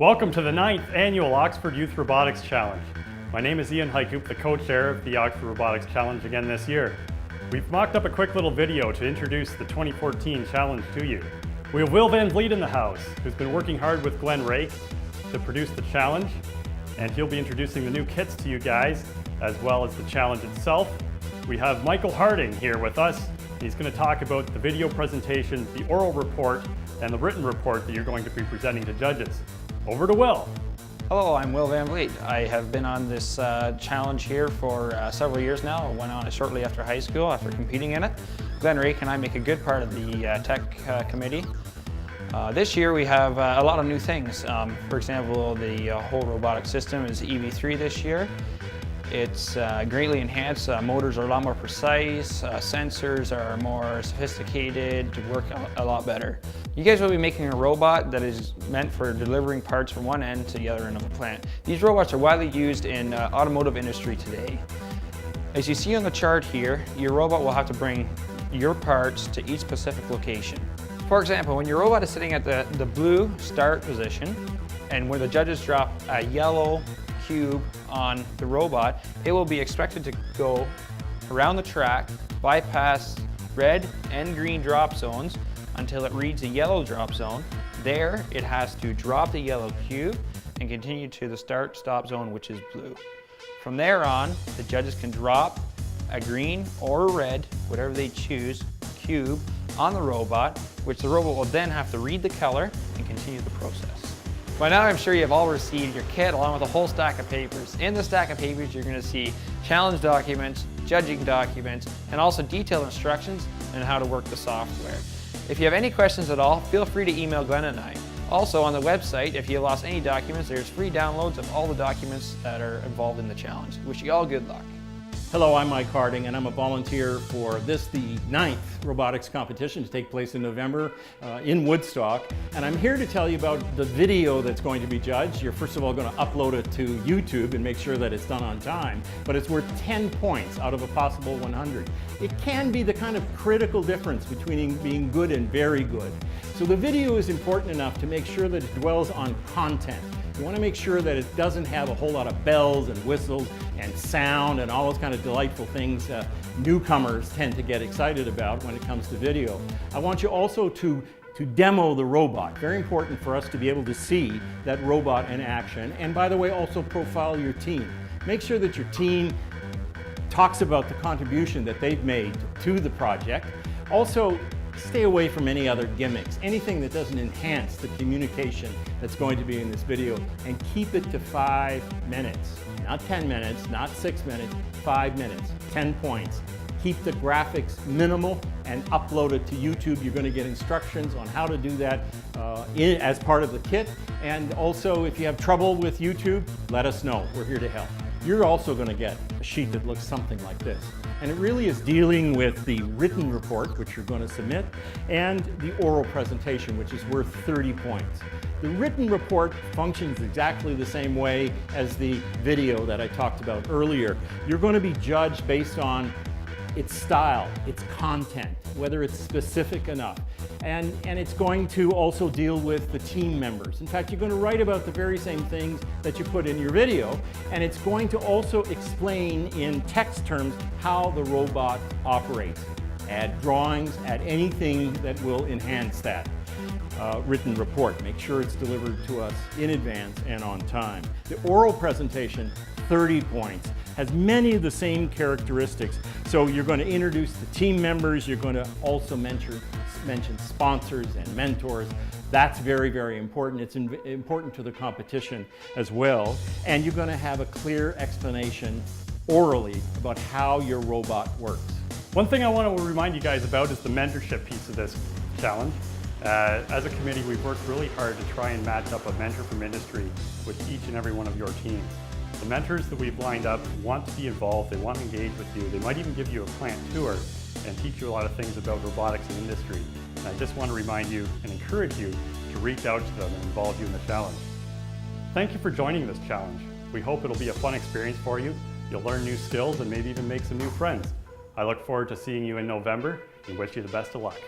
Welcome to the 9th Annual Oxford Youth Robotics Challenge. My name is Ian Heikoop, the co-chair of the Oxford Robotics Challenge again this year. We've mocked up a quick little video to introduce the 2014 challenge to you. We have Will Van Vliet in the house, who's been working hard with Glenn Rake to produce the challenge, and he'll be introducing the new kits to you guys, as well as the challenge itself. We have Michael Harding here with us. He's going to talk about the video presentation, the oral report, and the written report that you're going to be presenting to judges. Over to Will. Hello, I'm Will Van Vliet. I have been on this challenge here for several years now. I went on it shortly after high school, after competing in it. Glenn Rake and I make a good part of the tech committee. This year we have a lot of new things. For example, the whole robotic system is EV3 this year. It's greatly enhanced. Motors are a lot more precise, sensors are more sophisticated, to work a lot better. You guys will be making a robot that is meant for delivering parts from one end to the other end of a plant. These robots are widely used in automotive industry today. As you see on the chart here, your robot will have to bring your parts to each specific location. For example, when your robot is sitting at the blue start position, and when the judges drop a yellow cube on the robot, it will be expected to go around the track, bypass red and green drop zones until it reads a yellow drop zone. There, it has to drop the yellow cube and continue to the start-stop zone, which is blue. From there on, the judges can drop a green or a red, whatever they choose, cube on the robot, which the robot will then have to read the color and continue the process. By now, I'm sure you have all received your kit along with a whole stack of papers. In the stack of papers, you're going to see challenge documents, judging documents, and also detailed instructions on how to work the software. If you have any questions at all, feel free to email Glenn and I. Also on the website, if you lost any documents, there's free downloads of all the documents that are involved in the challenge. Wish you all good luck. Hello, I'm Mike Harding, and I'm a volunteer for this, the 9th robotics competition to take place in November in Woodstock. And I'm here to tell you about the video that's going to be judged. You're first of all going to upload it to YouTube and make sure that it's done on time, but it's worth 10 points out of a possible 100. It can be the kind of critical difference between being good and very good. So the video is important enough to make sure that it dwells on content. You want to make sure that it doesn't have a whole lot of bells and whistles and sound and all those kind of delightful things newcomers tend to get excited about when it comes to video. I want you also to demo the robot. Very important for us to be able to see that robot in action. And by the way, also profile your team. Make sure that your team talks about the contribution that they've made to the project. Also, stay away from any other gimmicks, anything that doesn't enhance the communication that's going to be in this video, and keep it to 5 minutes. Not 10 minutes, not 6 minutes, 5 minutes, 10 points. Keep the graphics minimal and upload it to YouTube. You're going to get instructions on how to do that as part of the kit. And also, if you have trouble with YouTube, let us know. We're here to help. You're also going to get a sheet that looks something like this. And it really is dealing with the written report, which you're going to submit, and the oral presentation, which is worth 30 points. The written report functions exactly the same way as the video that I talked about earlier. You're going to be judged based on its style, its content, whether it's specific enough. And it's going to also deal with the team members. In fact, you're going to write about the very same things that you put in your video, and it's going to also explain in text terms how the robot operates. Add drawings, add anything that will enhance that written report. Make sure it's delivered to us in advance and on time. The oral presentation, 30 points. Has many of the same characteristics. So you're going to introduce the team members, you're going to also mention sponsors and mentors. That's very, very important. It's important to the competition as well. And you're going to have a clear explanation orally about how your robot works. One thing I want to remind you guys about is the mentorship piece of this challenge. As a committee, we've worked really hard to try and match up a mentor from industry with each and every one of your teams. The mentors that we've lined up want to be involved, they want to engage with you, they might even give you a plant tour and teach you a lot of things about robotics and industry. And I just want to remind you and encourage you to reach out to them and involve you in the challenge. Thank you for joining this challenge. We hope it'll be a fun experience for you. You'll learn new skills and maybe even make some new friends. I look forward to seeing you in November and wish you the best of luck.